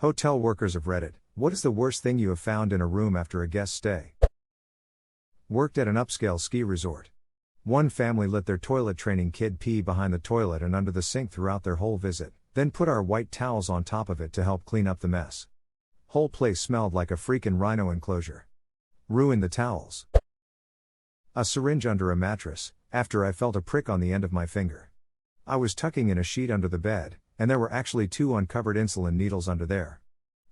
Hotel workers of Reddit, what is the worst thing you have found in a room after a guest stay? Worked at an upscale ski resort. One family let their toilet training kid pee behind the toilet and under the sink throughout their whole visit, then put our white towels on top of it to help clean up the mess. Whole place smelled like a freakin' rhino enclosure. Ruined the towels. A syringe under a mattress, after I felt a prick on the end of my finger. I was tucking in a sheet under the bed, and there were actually 2 uncovered insulin needles under there.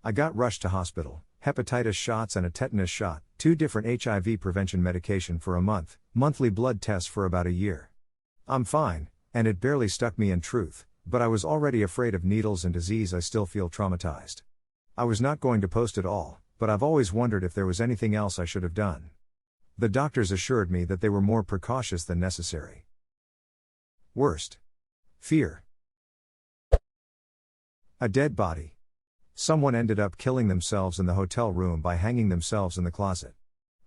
I got rushed to hospital, hepatitis shots and a tetanus shot, 2 different HIV prevention medication for a month, monthly blood tests for about a year. I'm fine, and it barely stuck me in truth, but I was already afraid of needles and disease. I still feel traumatized. I was not going to post it all, but I've always wondered if there was anything else I should have done. The doctors assured me that they were more precautious than necessary. Worst. Fear. A dead body. Someone ended up killing themselves in the hotel room by hanging themselves in the closet.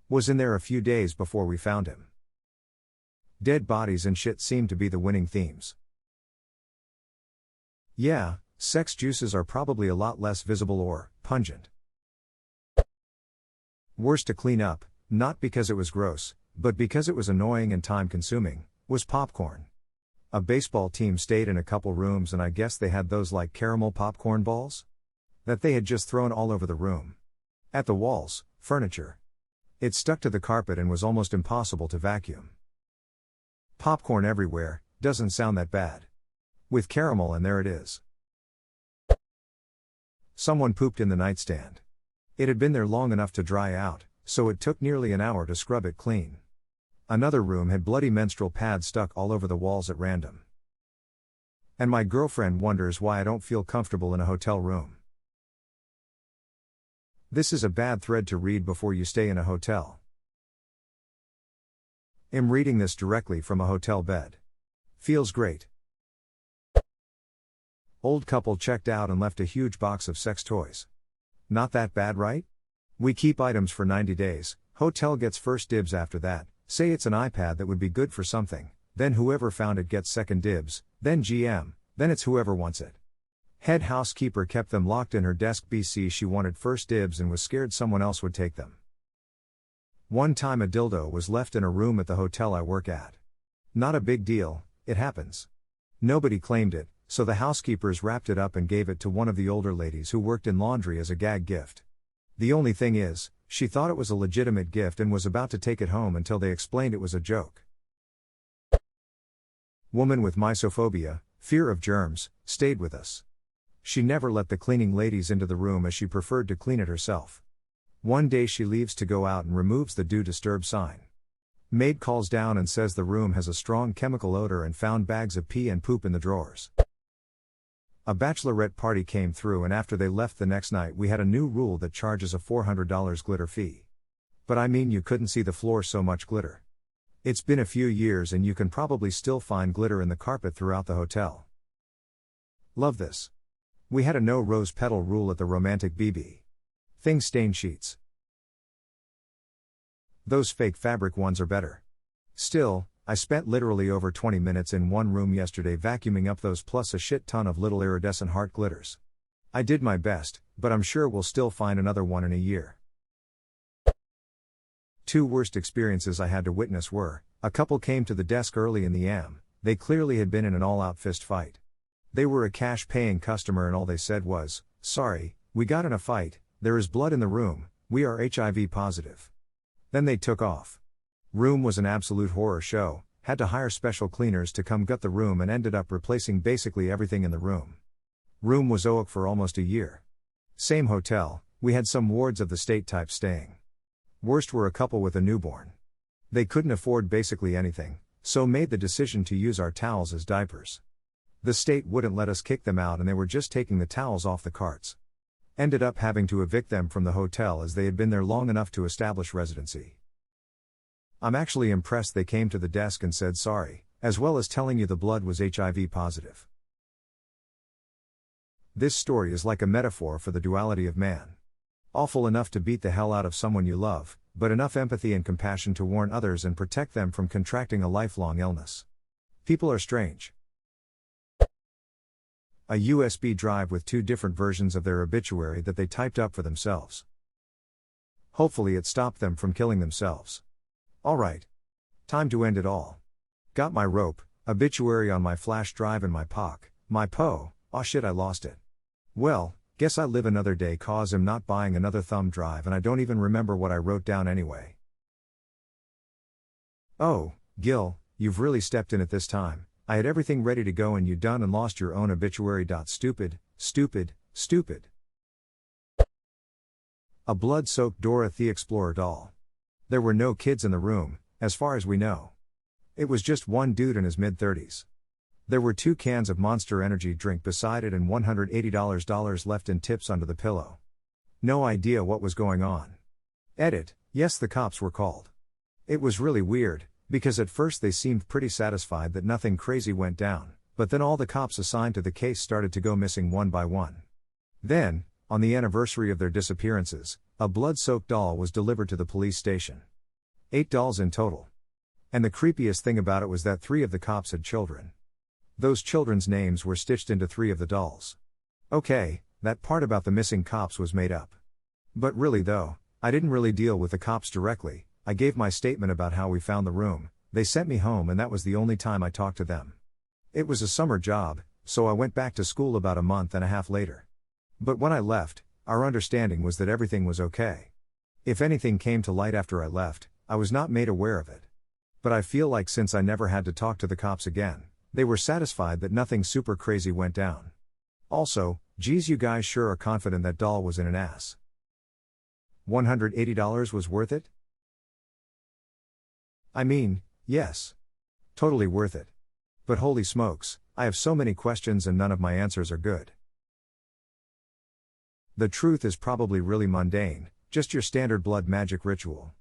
Was in there a few days before we found him. Dead bodies and shit seem to be the winning themes. Yeah, sex juices are probably a lot less visible or pungent. Worst to clean up, not because it was gross, but because it was annoying and time-consuming, was popcorn. A baseball team stayed in a couple rooms and I guess they had those like caramel popcorn balls? That they had just thrown all over the room. At the walls, furniture. It stuck to the carpet and was almost impossible to vacuum. Popcorn everywhere, doesn't sound that bad. With caramel and there it is. Someone pooped in the nightstand. It had been there long enough to dry out, so it took nearly an hour to scrub it clean. Another room had bloody menstrual pads stuck all over the walls at random. And my girlfriend wonders why I don't feel comfortable in a hotel room. This is a bad thread to read before you stay in a hotel. I'm reading this directly from a hotel bed. Feels great. Old couple checked out and left a huge box of sex toys. Not that bad, right? We keep items for 90 days, hotel gets first dibs after that. Say it's an iPad that would be good for something, then whoever found it gets second dibs, then GM, then it's whoever wants it. Head housekeeper kept them locked in her desk BC she wanted first dibs and was scared someone else would take them. One time a dildo was left in a room at the hotel I work at. Not a big deal, it happens. Nobody claimed it, so the housekeepers wrapped it up and gave it to one of the older ladies who worked in laundry as a gag gift. The only thing is, she thought it was a legitimate gift and was about to take it home until they explained it was a joke. Woman with mysophobia, fear of germs, stayed with us. She never let the cleaning ladies into the room as she preferred to clean it herself. One day she leaves to go out and removes the "do disturb" sign. Maid calls down and says the room has a strong chemical odor and found bags of pee and poop in the drawers. A bachelorette party came through and after they left the next night we had a new rule that charges a $400 glitter fee. But I mean you couldn't see the floor, so much glitter. It's been a few years and you can probably still find glitter in the carpet throughout the hotel. Love this. We had a no rose petal rule at the romantic BB. Things stain sheets. Those fake fabric ones are better. Still, I spent literally over 20 minutes in one room yesterday vacuuming up those plus a shit ton of little iridescent heart glitters. I did my best, but I'm sure we'll still find another one in a year. 2 worst experiences I had to witness were, a couple came to the desk early in the AM, they clearly had been in an all-out fist fight. They were a cash-paying customer and all they said was, "Sorry, we got in a fight, there is blood in the room, we are HIV positive." Then they took off. Room was an absolute horror show, had to hire special cleaners to come gut the room and ended up replacing basically everything in the room. Room was OAK for almost a year. Same hotel, we had some wards of the state type staying. Worst were a couple with a newborn. They couldn't afford basically anything, so made the decision to use our towels as diapers. The state wouldn't let us kick them out and they were just taking the towels off the carts. Ended up having to evict them from the hotel as they had been there long enough to establish residency. I'm actually impressed they came to the desk and said sorry, as well as telling you the blood was HIV positive. This story is like a metaphor for the duality of man. Awful enough to beat the hell out of someone you love, but enough empathy and compassion to warn others and protect them from contracting a lifelong illness. People are strange. A USB drive with 2 different versions of their obituary that they typed up for themselves. Hopefully it stopped them from killing themselves. Alright. Time to end it all. Got my rope, obituary on my flash drive and my POC, my PO, aw shit I lost it. Well, guess I live another day cause I'm not buying another thumb drive and I don't even remember what I wrote down anyway. Oh, Gil, you've really stepped in at this time. I had everything ready to go and you done and lost your own obituary. Stupid, stupid, stupid. A blood-soaked Dora the Explorer doll. There were no kids in the room, as far as we know. It was just one dude in his mid-30s. There were 2 cans of Monster Energy drink beside it and $180 left in tips under the pillow. No idea what was going on. Edit, yes the cops were called. It was really weird, because at first they seemed pretty satisfied that nothing crazy went down, but then all the cops assigned to the case started to go missing one by one. Then, on the anniversary of their disappearances, a blood-soaked doll was delivered to the police station. 8 dolls in total. And the creepiest thing about it was that 3 of the cops had children. Those children's names were stitched into 3 of the dolls. Okay, that part about the missing cops was made up. But really though, I didn't really deal with the cops directly. I gave my statement about how we found the room, they sent me home and that was the only time I talked to them. It was a summer job, so I went back to school about a month and a half later. But when I left, our understanding was that everything was okay. If anything came to light after I left, I was not made aware of it. But I feel like since I never had to talk to the cops again, they were satisfied that nothing super crazy went down. Also, geez you guys sure are confident that doll was in an ass. $180 was worth it? I mean, yes. Totally worth it. But holy smokes, I have so many questions and none of my answers are good. The truth is probably really mundane, just your standard blood magic ritual.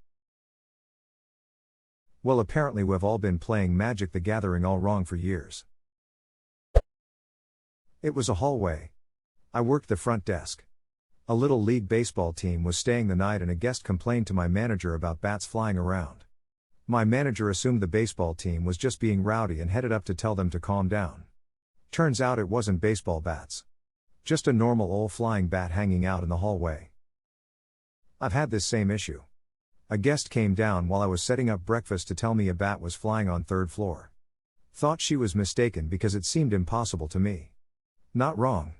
Well, apparently we've all been playing Magic the Gathering all wrong for years. It was a hallway. I worked the front desk. A little league baseball team was staying the night and a guest complained to my manager about bats flying around. My manager assumed the baseball team was just being rowdy and headed up to tell them to calm down. Turns out it wasn't baseball bats. Just a normal old flying bat hanging out in the hallway. I've had this same issue. A guest came down while I was setting up breakfast to tell me a bat was flying on 3rd floor. Thought she was mistaken because it seemed impossible to me. Not wrong.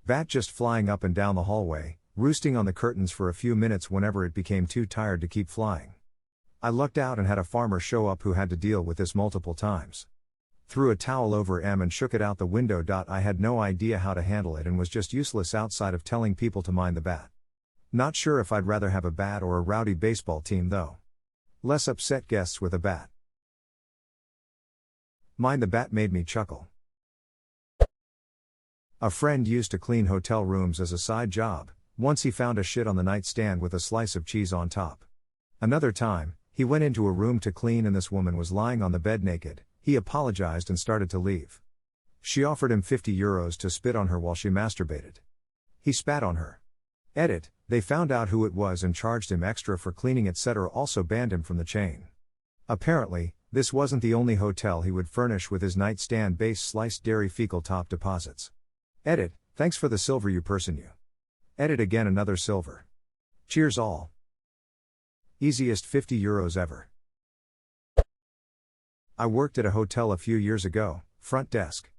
Bat just flying up and down the hallway, roosting on the curtains for a few minutes whenever it became too tired to keep flying. I lucked out and had a farmer show up who had to deal with this multiple times. Threw a towel over him and shook it out the window. I had no idea how to handle it and was just useless outside of telling people to mind the bat. Not sure if I'd rather have a bat or a rowdy baseball team though. Less upset guests with a bat. Mind the bat made me chuckle. A friend used to clean hotel rooms as a side job. Once he found a shit on the nightstand with a slice of cheese on top. Another time, he went into a room to clean and this woman was lying on the bed naked. He apologized and started to leave. She offered him €50 to spit on her while she masturbated. He spat on her. Edit, they found out who it was and charged him extra for cleaning etc. Also banned him from the chain. Apparently, this wasn't the only hotel he would furnish with his nightstand-based sliced dairy fecal top deposits. Edit, thanks for the silver you person you. Edit again another silver. Cheers all. Easiest €50 ever. I worked at a hotel a few years ago, front desk.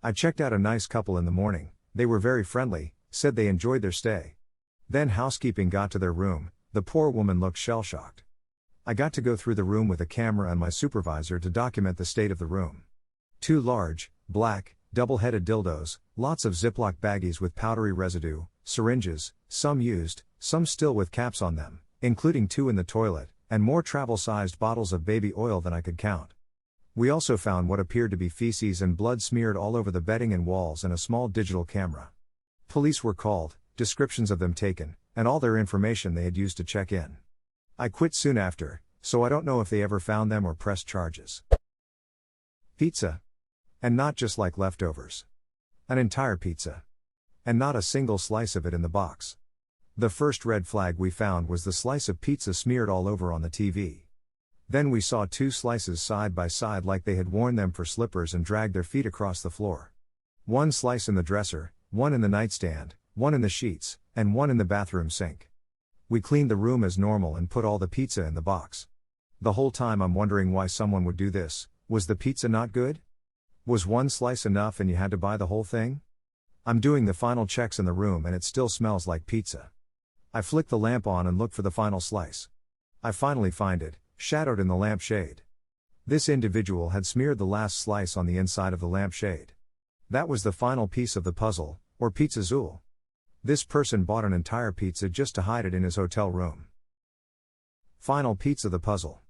I checked out a nice couple in the morning, they were very friendly, said they enjoyed their stay. Then housekeeping got to their room, the poor woman looked shell-shocked. I got to go through the room with a camera and my supervisor to document the state of the room. 2 large, black, double-headed dildos, lots of Ziploc baggies with powdery residue, syringes, some used, some still with caps on them, including 2 in the toilet, and more travel-sized bottles of baby oil than I could count. We also found what appeared to be feces and blood smeared all over the bedding and walls and a small digital camera. Police were called, descriptions of them taken, and all their information they had used to check in. I quit soon after, so I don't know if they ever found them or pressed charges. Pizza. And not just like leftovers. An entire pizza. And not a single slice of it in the box. The first red flag we found was the slice of pizza smeared all over on the TV. Then we saw 2 slices side by side like they had worn them for slippers and dragged their feet across the floor. One slice in the dresser, one in the nightstand, one in the sheets, and one in the bathroom sink. We cleaned the room as normal and put all the pizza in the box. The whole time I'm wondering why someone would do this. Was the pizza not good? Was one slice enough and you had to buy the whole thing? I'm doing the final checks in the room and it still smells like pizza. I flick the lamp on and look for the final slice. I finally find it, shadowed in the lampshade. This individual had smeared the last slice on the inside of the lampshade. That was the final piece of the puzzle, or pizza-zool. This person bought an entire pizza just to hide it in his hotel room. Final piece of the puzzle.